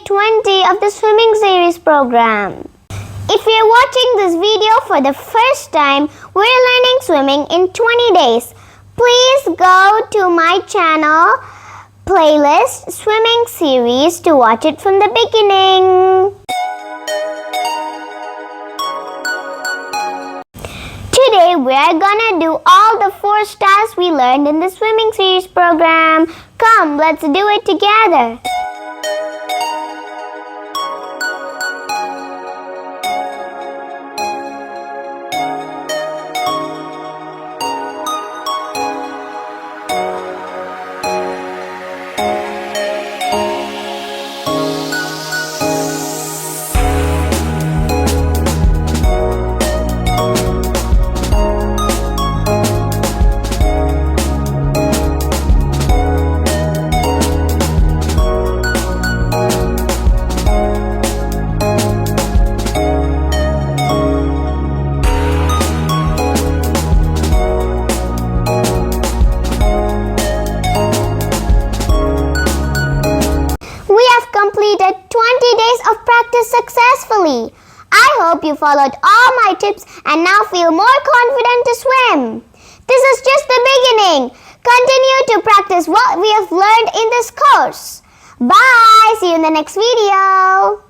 20 of the swimming series program. If you're watching this video for the first time, we're learning swimming in 20 days. Please go to my channel playlist swimming series to watch it from the beginning. Today we're gonna do all the 4 styles we learned in the swimming series program. Come, let's do it together. Completed 20 days of practice successfully. I hope you followed all my tips and now feel more confident to swim. This is just the beginning. Continue to practice what we have learned in this course. Bye! See you in the next video.